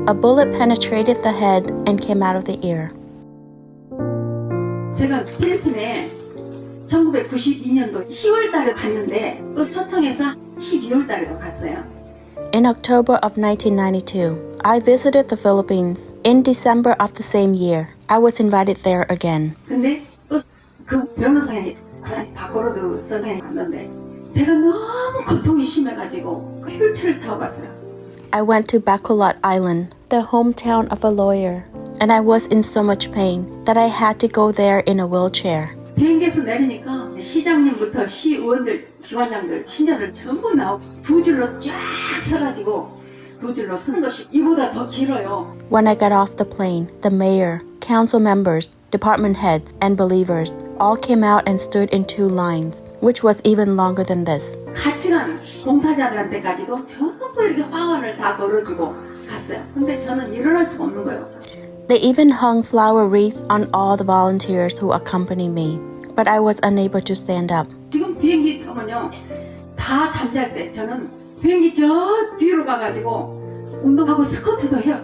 A bullet penetrated the head and came out of the ear. 제가 필리핀에 1992년도 10월 달에 갔는데 또 초청해서 12월 달에도 갔어요. In October of 1992, I visited the Philippines. In December of the same year, I was invited there again. 근데 또 그 변호사님 밖으로도 선생님이 갔는데 제가 너무 고통이 심해가지고 휠체어를 타고 갔어요. I went to Bacolod Island, the hometown of a lawyer, and I was in so much pain that I had to go there in a wheelchair. 비행기에서 내리니까 시장님부터 시의원들, 기관장들, 신자들 전부 나오고 두 줄로 쫙 서가지고 두 줄로 서는 것이 이보다 더 길어요. When I got off the plane, the mayor, council members, department heads, and believers all came out and stood in two lines, which was even longer than this. 같이 간 봉사자들한테까지도 전부 이렇게 화환을 다 걸어주고 갔어요. 근데 저는 일어날 수가 없는 거예요. They even hung flower wreaths on all the volunteers who accompanied me, but I was unable to stand up. 지금 비행기 타면요, 다 잠잘 때 저는 비행기 저 뒤로 가가지고 운동하고 스쿼트도 해요.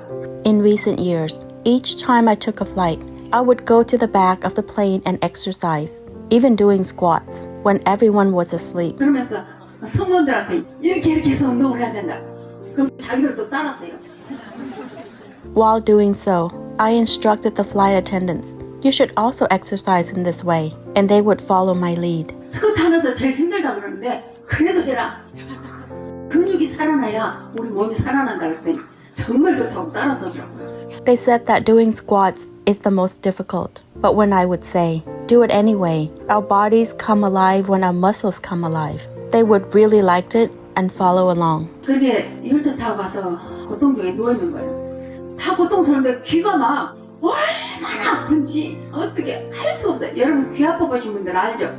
In recent years, each time I took a flight, I would go to the back of the plane and exercise, even doing squats when everyone was asleep. 그러면서 성원들한테 이렇게 해서 운동을 해야 된다. 그럼 자기들도 따라서요. While doing so, I instructed the flight attendants, you should also exercise in this way, and they would follow my lead. 스쿼트 하면서 제일 힘들다 그러는데 그래도 해라. 근육이 살아나야 우리 몸이 살아난다 그랬더니 정말 좋다고 따라서더라고요. They said that doing squats is the most difficult, but when I would say, do it anyway, our bodies come alive when our muscles come alive, they would really like it and follow along. 그렇게 휠체어 타고 가서 고통중에 누워있는 거예요. 다 고통스러운데 귀가 막 얼마나 아픈지 어떻게 할 수 없어요. 여러분 귀 아파보신 분들 알죠?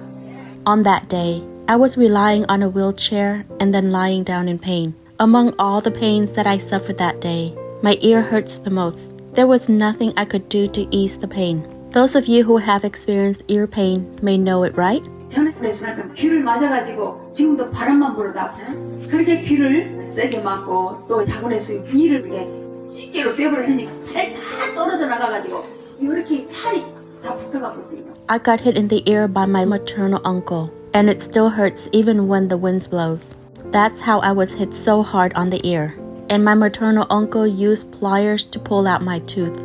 On that day, I was relying on a wheelchair and then lying down in pain. Among all the pains that I suffered that day, my ear hurts the most. There was nothing I could do to ease the pain. Those of you who have experienced ear pain may know it, right? 전에 그랬으면 귀를 맞아가지고 지금도 바람만 불어도 아파요. 그렇게 귀를 세게 맞고 또 자고내서 귀를 이렇게 집게로 빼버리니까 살 다 떨어져 나가가지고 이렇게 살이 다 붙어가고 있으니까. I got hit in the ear by my maternal uncle, and it still hurts even when the wind blows. That's how I was hit so hard on the ear. And my maternal uncle used pliers to pull out my tooth.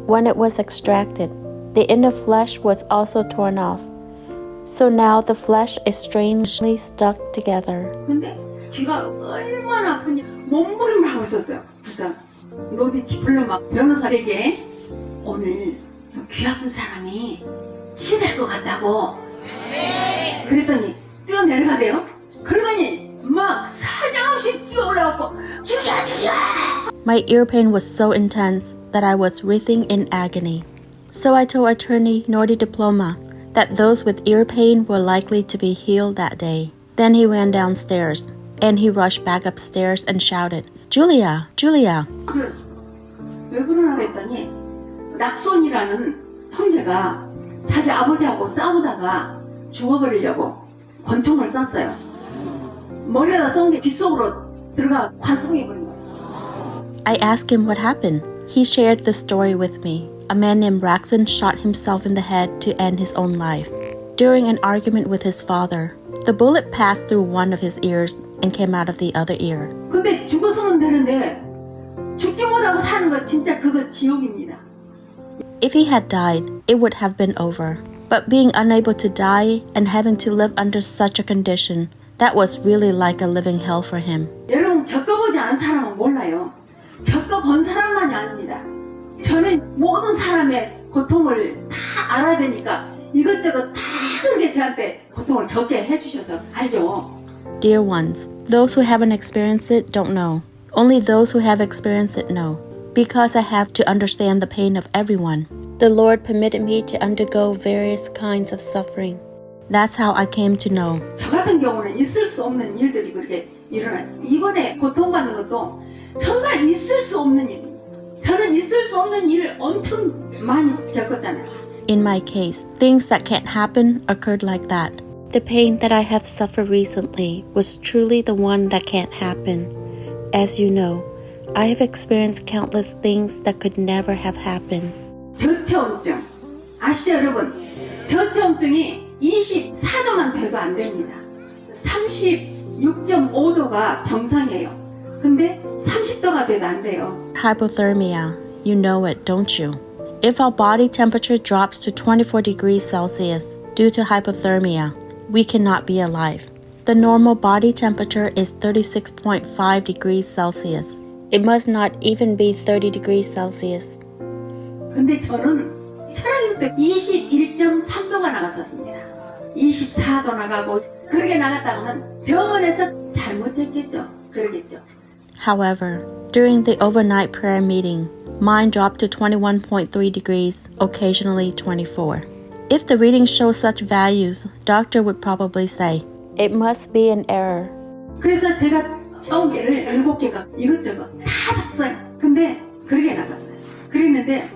When it was extracted, the inner flesh was also torn off. So now the flesh is strangely stuck together. 근데 귀가 얼마나 아픈지 몸부림을 하고 있었어요. 그래서 노디 디플로마 변호사에게 오늘 귀 아픈 사람이 치료될 것 같다고 그랬더니 뛰어내려가대요. 그러더니 막 사정없이 뛰어 올라왔고 죽여! My ear pain was so intense that I was writhing in agony. So I told attorney Nordi Diploma that those with ear pain were likely to be healed that day. Then he ran downstairs, and he rushed back upstairs and shouted, Julia! Julia! 왜 그러나 했더니 낙손이라는 형제가 자기 아버지하고 싸우다가 죽어버리려고 권총을 쐈어요. 머리에다 쏜 게 귓속으로 들어가 관통해 버린 거예요. I asked him what happened. He shared the story with me. A man named Braxton shot himself in the head to end his own life. During an argument with his father, the bullet passed through one of his ears and came out of the other ear. 근데 죽었으면 되는데 죽지 못하고 사는 거 진짜 그거 지옥입니다. If he had died, it would have been over. But being unable to die and having to live under such a condition, that was really like a living hell for him. 여러분 겪어보지 않은 사람은 몰라요. 겪어본 사람만이 아닙니다. 저는 모든 사람의 고통을 다 알아야 되니까 이것저것 다 그렇게 저한테 고통을 겪게 해주셔서 알죠? Dear ones, those who haven't experienced it don't know. Only those who have experienced it know. Because I have to understand the pain of everyone, the Lord permitted me to undergo various kinds of suffering. That's how I came to know. 저 같은 경우는 있을 수 없는 일들이 그렇게 일어나요. 이번에 고통받는 것도 정말 있을 수 없는 일. 저는 있을 수 없는 일을 엄청 많이 겪었잖아요. In my case, things that can't happen occurred like that. The pain that I have suffered recently was truly the one that can't happen. As you know, I have experienced countless things that could never have happened. 저체온증. 아시죠, 여러분? 저체온증이 24도만 돼도 안 됩니다. 36.5도가 정상이에요. 근데 30도가 돼도 안 돼요. Hypothermia. You know it, don't you? If our body temperature drops to 24 degrees Celsius due to hypothermia, we cannot be alive. The normal body temperature is 36.5 degrees Celsius. It must not even be 30 degrees Celsius. 근데 저는 철학일 때 21.3도가 나갔었습니다. 24도 나가고 그렇게 나갔다고는 병원에서 잘못했겠죠. 그러겠죠. However, during the overnight prayer meeting, mine dropped to 21.3 degrees, occasionally 24. If the readings show such values, doctor would probably say, it must be an error. 그래서 제가 체온계를 7개가 이것저것 다 샀어요. 근데 그렇게 나갔어요. 그랬는데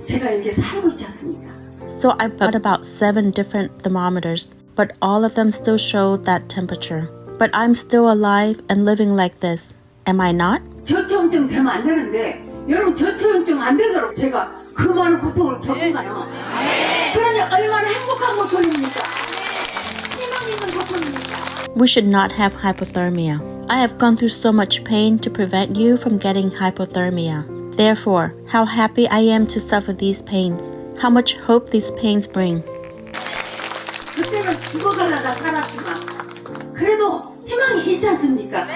제가 이렇게 살고 있지 않습니까? So I bought about 7 different thermometers, but all of them still showed that temperature. But I'm still alive and living like this. Am I not? 저체온증 되면 안 되는데 여러분 저체온증 안 되도록 제가 그 많은 고통을 겪은가요? 그러니 얼마나 행복한 고통입니까? 희망 있는 고통입니까? We should not have hypothermia. I have gone through so much pain to prevent you from getting hypothermia. Therefore, how happy I am to suffer these pains. How much hope these pains bring. 그때는 죽어가려다 살았지만 그래도 희망이 있지 않습니까?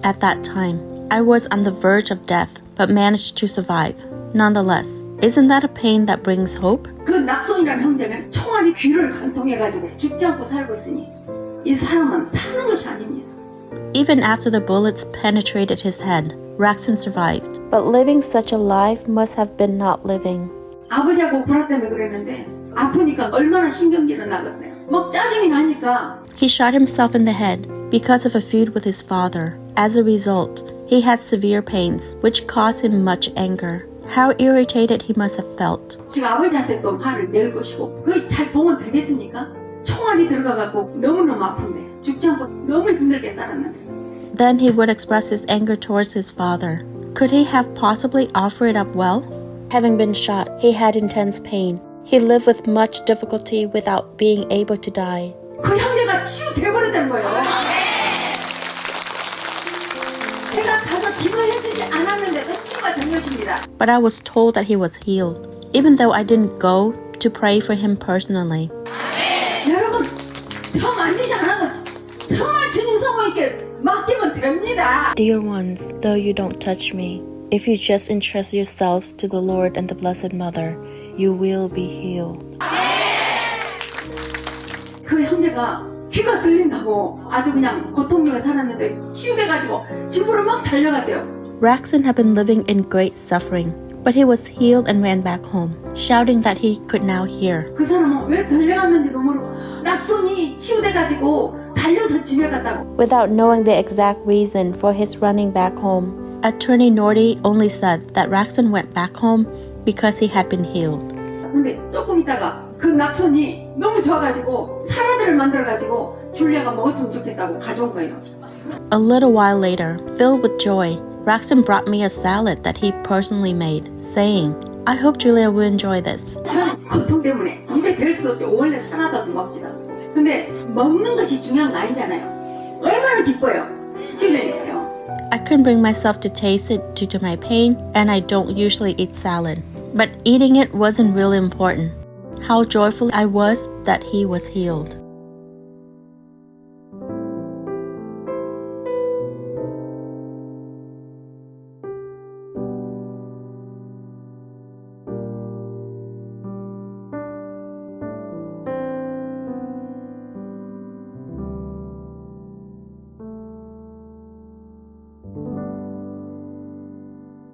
At that time, I was on the verge of death, but managed to survive. Nonetheless, isn't that a pain that brings hope? 그 낙손이라는 형제는 총알이 귀를 관통해가지고 죽지 않고 살고 있으니 이 사람은 사는 것이 아닙니다. Even after the bullets penetrated his head, Raxon survived. But living such a life must have been not living. 아버지하고 불화 때문에 그랬는데 아프니까 얼마나 신경질이 나겠어요. 막 짜증이 나니까 He shot himself in the head because of a feud with his father. As a result, he had severe pains, which caused him much anger. How irritated he must have felt. 지금 아버지한테 또 화를 낼 것이고 그게 잘 보면 되겠습니까? 총알이 들어가갖고 너무너무 아픈데 죽지 않고 너무 힘들게 살았는데 Then he would express his anger towards his father. Could he have possibly offered it up well? Having been shot, he had intense pain. He lived with much difficulty without being able to die. 그 형제가 치유돼버렸다는 거예요. 제가 가서 기도해주지 않았는데도 치유가 된 것입니다. But I was told that he was healed, even though I didn't go to pray for him personally. 여러분, 저 만지지 않아도 정말 주님 성모님께 맡기면 됩니다. Dear ones, though you don't touch me, if you just entrust yourselves to the Lord and the Blessed Mother, you will be healed. 그 형제가 귀가 들린다고 아주 그냥 고통중에 살았는데 치유돼가지고 집으로 막 달려갔대요. Raxon had been living in great suffering, but he was healed and ran back home, shouting that he could now hear. 그 사람은 왜 달려갔는지도 모르고 낙손이 치유돼가지고 달려서 집에 갔다고. Without knowing the exact reason for his running back home, Attorney Nordy only said that Raxon went back home because he had been healed. 근데 조금 있다가 그 낙손이 너무 좋아가지고 사라들을 만들어가지고 줄리아가 먹었으면 좋겠다고 가져온 거예요. A little while later, filled with joy, Raxon brought me a salad that he personally made, saying, I hope Julia will enjoy this. 저는 고통 때문에 입에 댈 수 없게 원래 사라다도 먹지도 않고 근데 먹는 것이 중요한 거 아니잖아요. 얼마나 기뻐요. 줄리아니까요. I couldn't bring myself to taste it due to my pain, and I don't usually eat salad. But eating it wasn't really important. How joyful I was that he was healed.